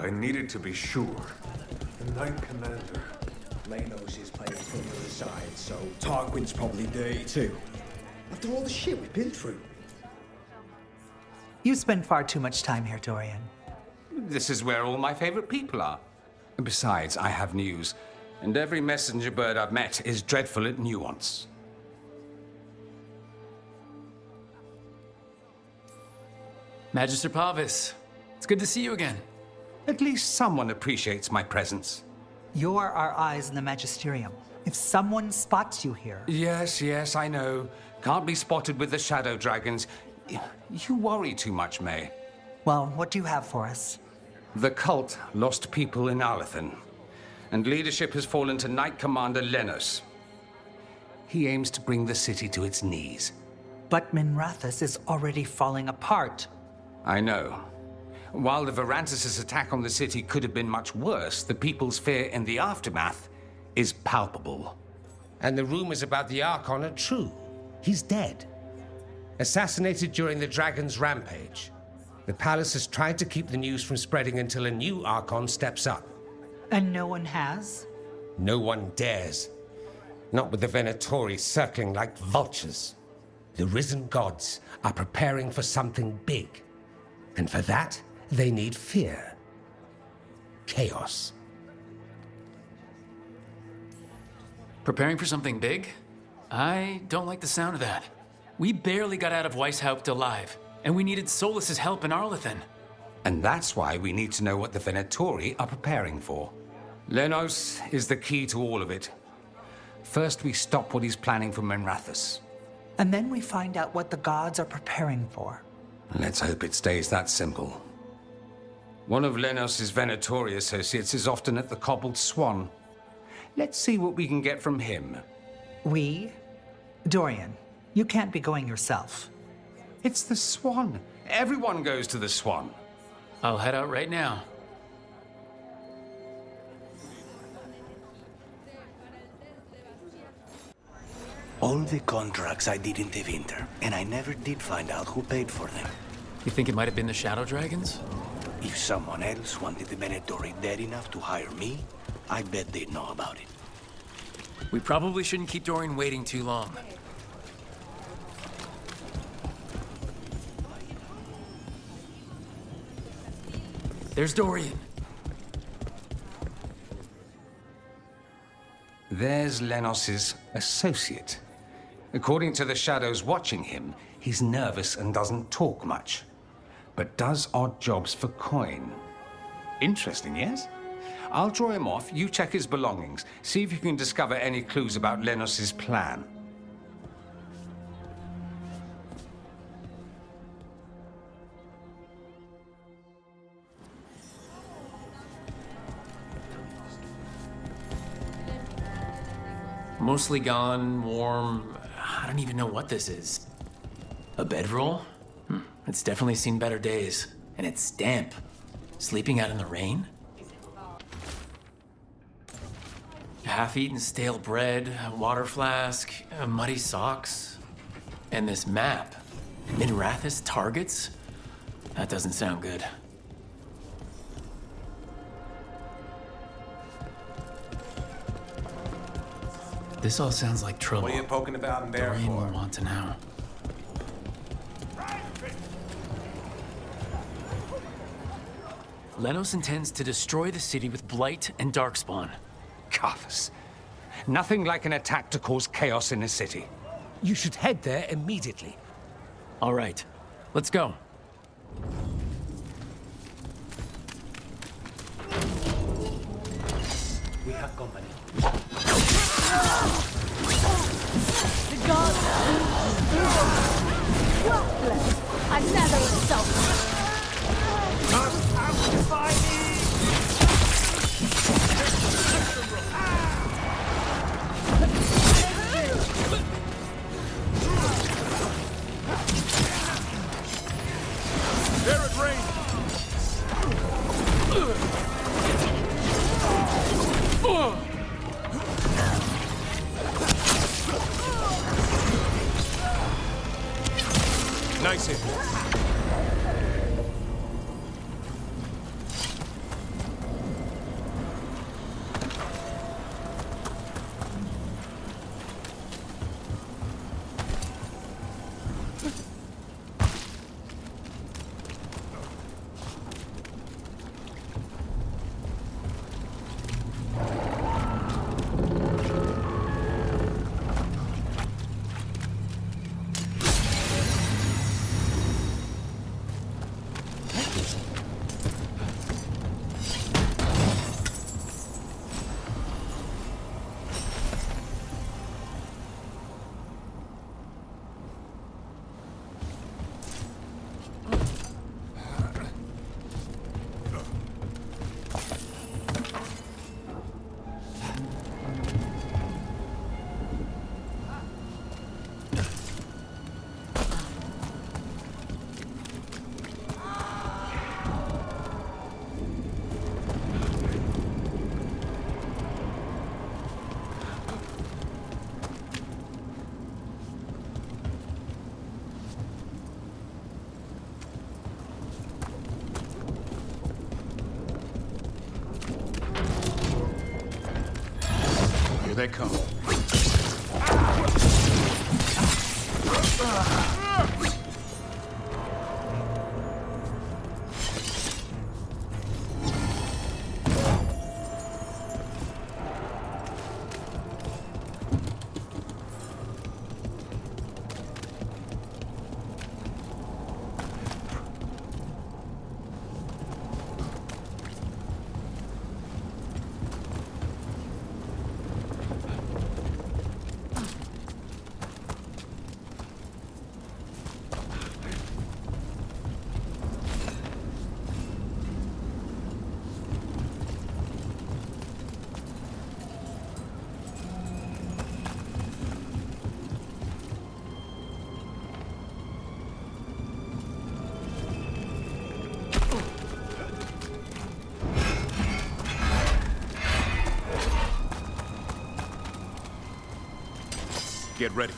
I needed to be sure. The Knight Commander. Lenos is playing from the other side, so Tarquin's probably dirty too. After all the shit we've been through. You spend far too much time here, Dorian. This is where all my favorite people are. Besides, I have news, and every messenger bird I've met is dreadful at nuance. Magister Pavis, it's good to see you again. At least someone appreciates my presence. You're our eyes in the Magisterium. If someone spots you here... Yes, I know. Can't be spotted with the shadow dragons. You worry too much, May. Well, what do you have for us? The cult lost people in Arlethan, and leadership has fallen to Knight Commander Lenos. He aims to bring the city to its knees. But Minrathous is already falling apart. I know. While the Varantis' attack on the city could have been much worse, the people's fear in the aftermath is palpable. And the rumors about the Archon are true. He's dead. Assassinated during the Dragon's rampage. The palace has tried to keep the news from spreading until a new Archon steps up. And no one has? No one dares. Not with the Venatori circling like vultures. The risen gods are preparing for something big. And for that, they need fear. Chaos. Preparing for something big? I don't like the sound of that. We barely got out of Weishaupt alive, and we needed Solas' help in Arlethan. And that's why we need to know what the Venatori are preparing for. Lenos is the key to all of it. First, we stop what he's planning for Minrathous. And then we find out what the gods are preparing for. Let's hope it stays that simple. One of Lenos' Venatori associates is often at the Cobbled Swan. Let's see what we can get from him. We? Dorian, you can't be going yourself. It's the Swan. Everyone goes to the Swan. I'll head out right now. All the contracts I did in the winter, and I never did find out who paid for them. You think it might have been the Shadow Dragons? If someone else wanted the Venatori dead enough to hire me, I bet they'd know about it. We probably shouldn't keep Dorian waiting too long. There's Dorian. There's Lenos' associate. According to the shadows watching him, he's nervous and doesn't talk much, but does odd jobs for coin. Interesting, yes? I'll draw him off, you check his belongings, see if you can discover any clues about Lenos' plan. Mostly gone, warm. I don't even know what this is. A bedroll? It's definitely seen better days. And it's damp. Sleeping out in the rain? Half-eaten stale bread, a water flask, muddy socks. And this map. Minrathous targets? That doesn't sound good. This all sounds like trouble. What are you poking about in there Dorian for? will want to know. Lenos intends to destroy the city with Blight and Darkspawn. Carthus. Nothing like an attack to cause chaos in a city. You should head there immediately. All right, let's go. We have company. The gods worthless. Another insult. There it rains! Nice hit. they come. Get ready.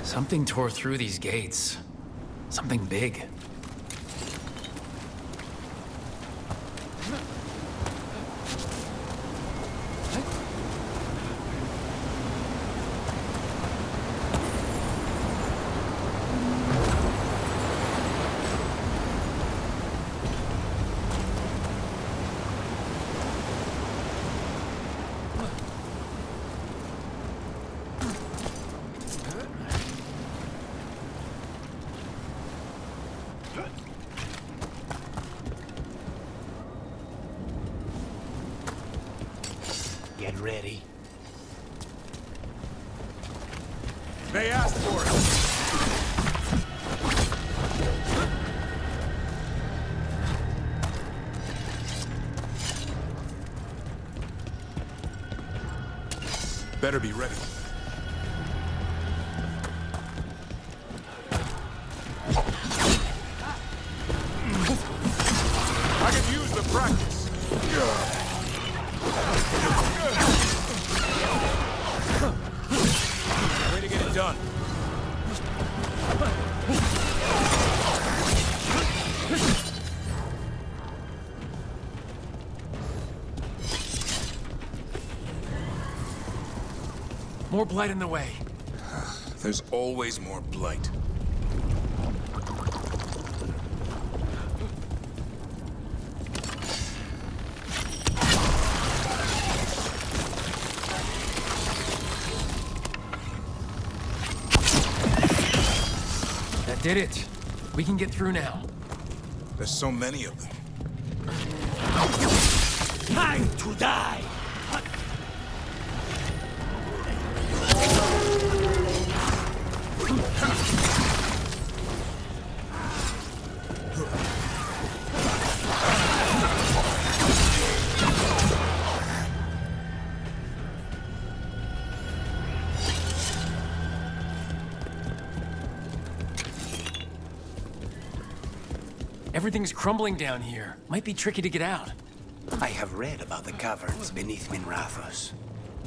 Something tore through these gates. Something big. Get ready. They asked for it. Better be ready. I could use the practice. Way to get it done. More blight in the way. There's always more blight. That did it. We can get through now. There's so many of them. Time to die! Everything's crumbling down here. Might be tricky to get out. I have read about the caverns beneath Minrathos.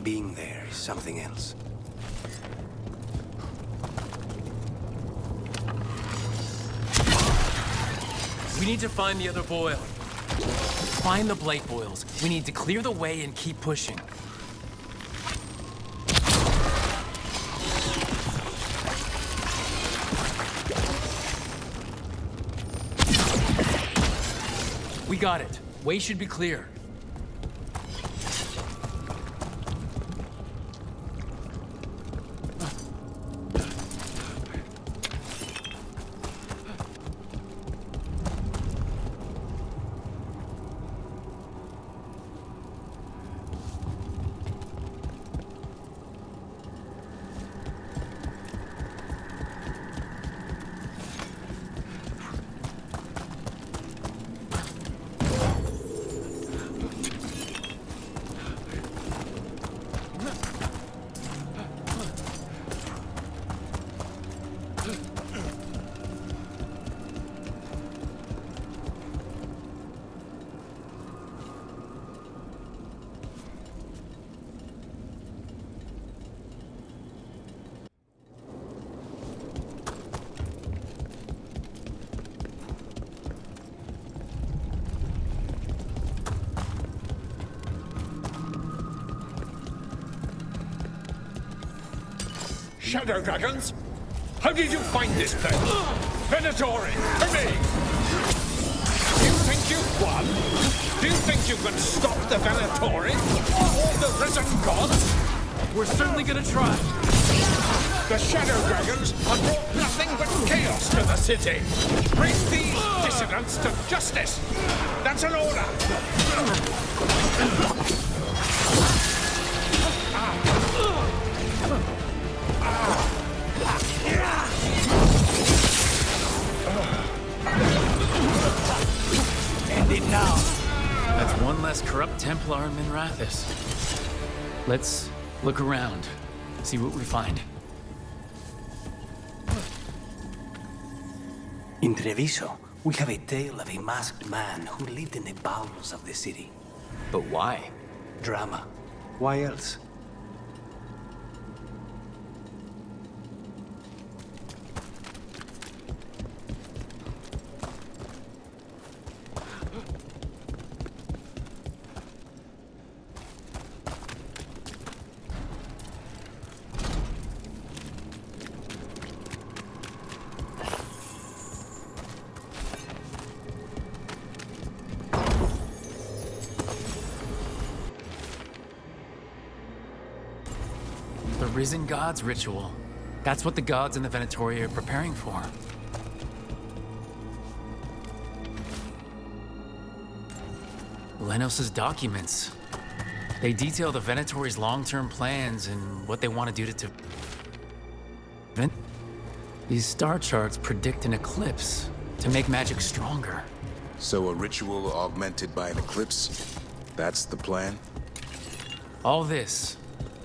Being there is something else. We need to find the other boil. Find the blight boils. We need to clear the way and keep pushing. We got it. Way should be clear. Shadow dragons? How did you find this place? Venatori, to me! You think you've won? Do you think you can stop the Venatori? Or the risen gods? We're certainly gonna try. The Shadow Dragons have brought nothing but chaos to the city. Bring these dissidents to justice. That's an order. End it now. That's one less corrupt Templar in Minrathos. Let's look around, see what we find. In Treviso, we have a tale of a masked man who lived in the bowels of the city. But why? Drama. Why else? The Risen Gods ritual. That's what the gods in the Venatori are preparing for. Lenos's documents. They detail the Venatori's long-term plans and what they want to do to These star charts predict an eclipse to make magic stronger. So a ritual augmented by an eclipse? That's the plan? All this,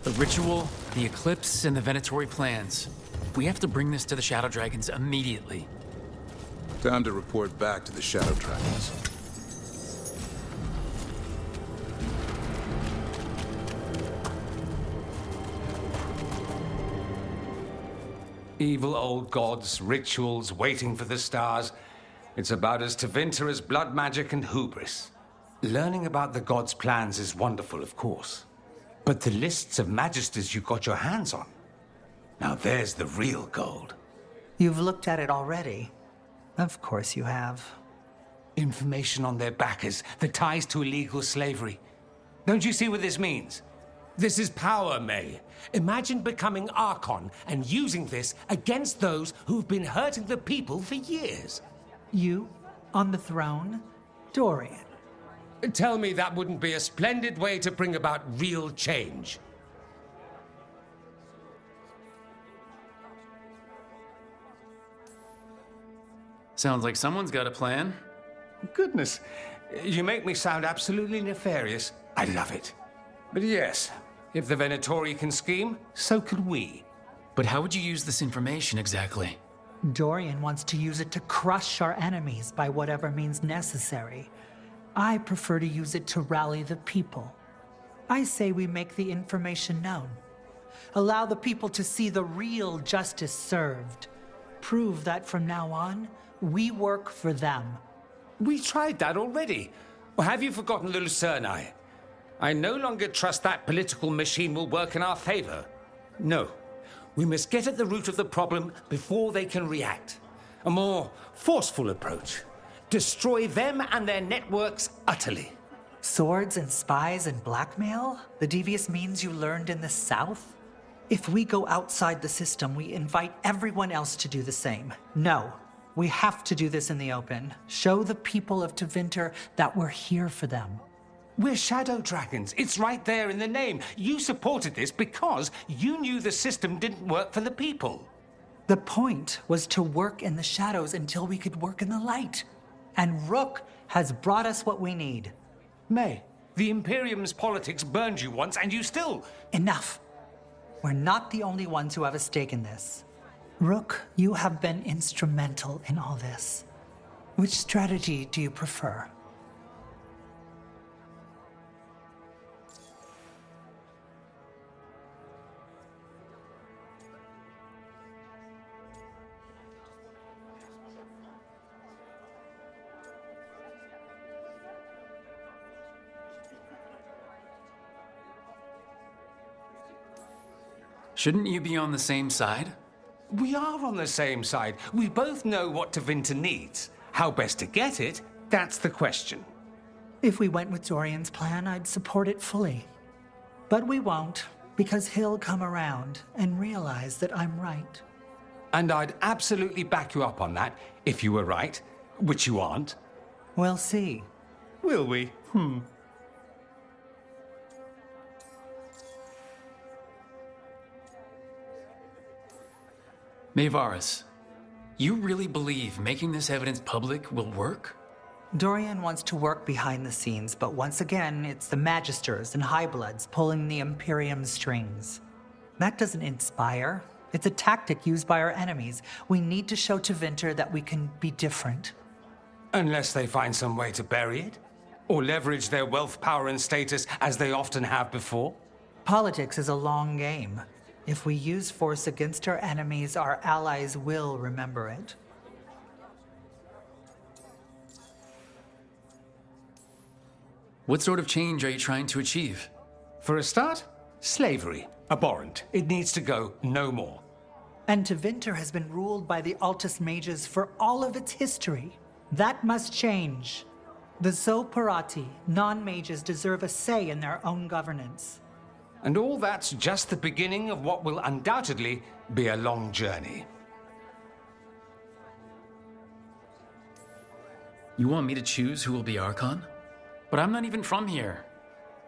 the ritual, the eclipse, and the Venatori plans. We have to bring this to the Shadow Dragons immediately. Time to report back to the Shadow Dragons. Evil old gods, rituals, waiting for the stars. It's about as Tevinter as blood magic and hubris. Learning about the gods' plans is wonderful, of course. But the lists of magisters you got your hands on, now there's the real gold. You've looked at it already. Of course you have. Information on their backers, the ties to illegal slavery. Don't you see what this means? This is power, May. Imagine becoming Archon and using this against those who've been hurting the people for years. You, on the throne? Dorian, Tell me that wouldn't be a splendid way to bring about real change. Sounds like someone's got a plan. Goodness, you make me sound absolutely nefarious. I love it. But yes, if the Venatori can scheme, so could we. But how would you use this information exactly? Dorian wants to use it to crush our enemies by whatever means necessary. I prefer to use it to rally the people. I say we make the information known. Allow the people to see the real justice served. Prove that from now on, we work for them. We tried that already. Or have you forgotten the Lucerni? I no longer trust that political machine will work in our favor. No. We must get at the root of the problem before they can react. A more forceful approach. Destroy them and their networks utterly. Swords and spies and blackmail? The devious means you learned in the South? If we go outside the system, we invite everyone else to do the same. No. We have to do this in the open. Show the people of Tevinter that we're here for them. We're shadow dragons. It's right there in the name. You supported this because you knew the system didn't work for the people. The point was to work in the shadows until we could work in the light. And Rook has brought us what we need. May, the Imperium's politics burned you once and you still... Enough. We're not the only ones who have a stake in this. Rook, you have been instrumental in all this. Which strategy do you prefer? Shouldn't you be on the same side? We are on the same side. We both know what Tevinter needs. How best to get it, that's the question. If we went with Dorian's plan, I'd support it fully. But we won't, because he'll come around and realize that I'm right. And I'd absolutely back you up on that, if you were right, which you aren't. We'll see. Will we? Maevaris, you really believe making this evidence public will work? Dorian wants to work behind the scenes, but once again, it's the Magisters and Highbloods pulling the Imperium's strings. That doesn't inspire. It's a tactic used by our enemies. We need to show Tevinter that we can be different. Unless they find some way to bury it? Or leverage their wealth, power, and status as they often have before? Politics is a long game. If we use force against our enemies, our allies will remember it. What sort of change are you trying to achieve? For a start, slavery. Abhorrent. It needs to go no more. And Tevinter has been ruled by the Altus Mages for all of its history. That must change. The Zoparati, non-mages, deserve a say in their own governance. And all that's just the beginning of what will undoubtedly be a long journey. You want me to choose who will be Archon? But I'm not even from here.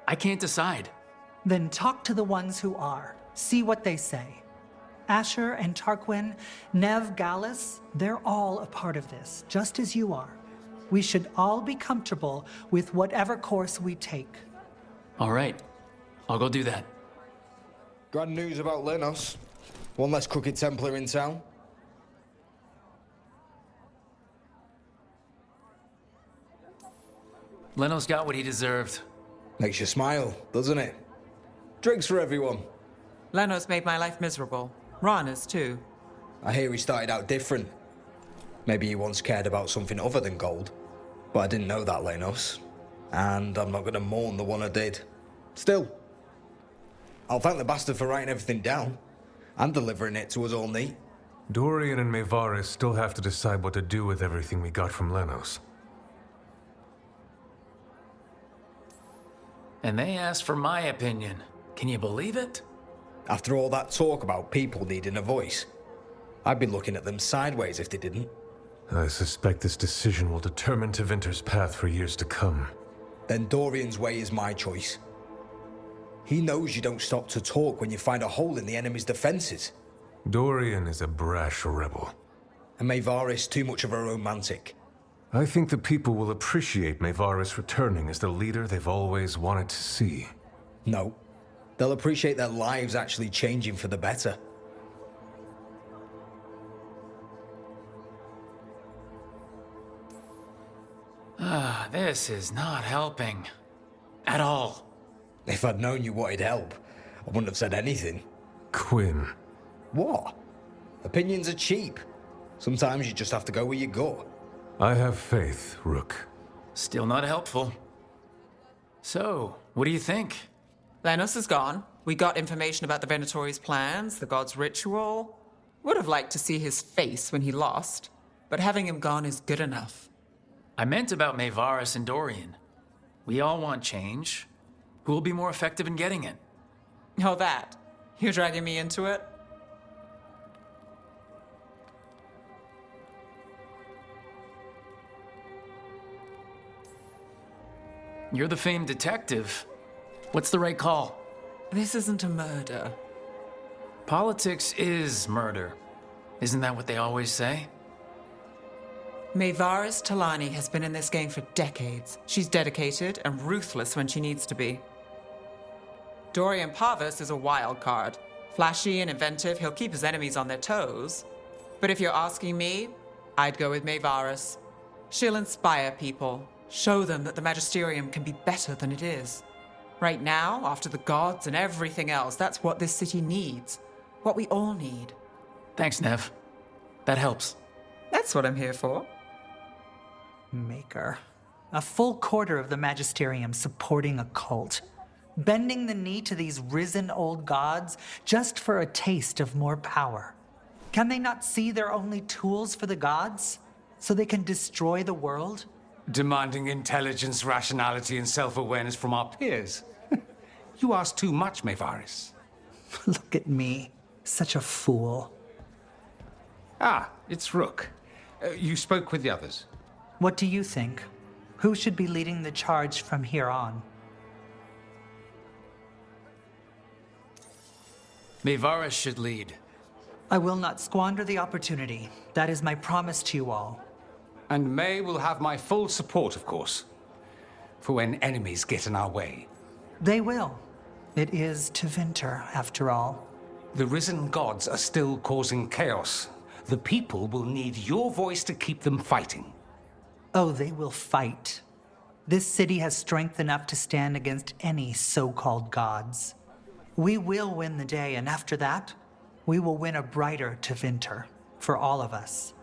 I can't decide. Then talk to the ones who are. See what they say. Asher and Tarquin, Nev, Gallus, they're all a part of this, just as you are. We should all be comfortable with whatever course we take. All right. I'll go do that. Grand news about Lenos. One less crooked Templar in town. Lenos got what he deserved. Makes you smile, doesn't it? Drinks for everyone. Lenos made my life miserable. Rana's too. I hear he started out different. Maybe he once cared about something other than gold. But I didn't know that, Lenos. And I'm not gonna mourn the one I did. Still, I'll thank the bastard for writing everything down and delivering it to us all neat. Dorian and Maevaris still have to decide what to do with everything we got from Lenos. And they asked for my opinion. Can you believe it? After all that talk about people needing a voice, I'd be looking at them sideways if they didn't. I suspect this decision will determine Tevinter's path for years to come. then Dorian's way is my choice. He knows you don't stop to talk when you find a hole in the enemy's defenses. Dorian is a brash rebel. And Maevaris too much of a romantic. I think the people will appreciate Maevaris returning as the leader they've always wanted to see. No. They'll appreciate their lives actually changing for the better. This is not helping. At all. If I'd known you wanted help, I wouldn't have said anything. Quinn. What? Opinions are cheap. Sometimes you just have to go where you go. I have faith, Rook. Still not helpful. So, what do you think? Lenos is gone. We got information about the Venatori's plans, the god's ritual. Would have liked to see his face when he lost, but having him gone is good enough. I meant about Maevaris and Dorian. We all want change. Who will be more effective in getting it? Oh, that. You're dragging me into it? You're the famed detective. What's the right call? This isn't a murder. Politics is murder. Isn't that what they always say? Maevaris Talani has been in this game for decades. She's dedicated and ruthless when she needs to be. Dorian Parvis is a wild card. Flashy and inventive, he'll keep his enemies on their toes. But if you're asking me, I'd go with Maevaris. She'll inspire people, show them that the Magisterium can be better than it is. Right now, after the gods and everything else, that's what this city needs. What we all need. Thanks, Nev. That helps. That's what I'm here for. Maker. A full quarter of the Magisterium supporting a cult. Bending the knee to these risen old gods just for a taste of more power. Can they not see they're only tools for the gods? So they can destroy the world? Demanding intelligence, rationality, and self-awareness from our peers. You ask too much, Maevaris. Look at me. Such a fool. Ah, it's Rook. You spoke with the others. What do you think? Who should be leading the charge from here on? Maevaris should lead. I will not squander the opportunity. That is my promise to you all. And May will have my full support, of course, for when enemies get in our way. They will. It is Tevinter, after all. The risen gods are still causing chaos. The people will need your voice to keep them fighting. Oh, they will fight. This city has strength enough to stand against any so-called gods. We will win the day, and after that, we will win a brighter Tevinter for all of us.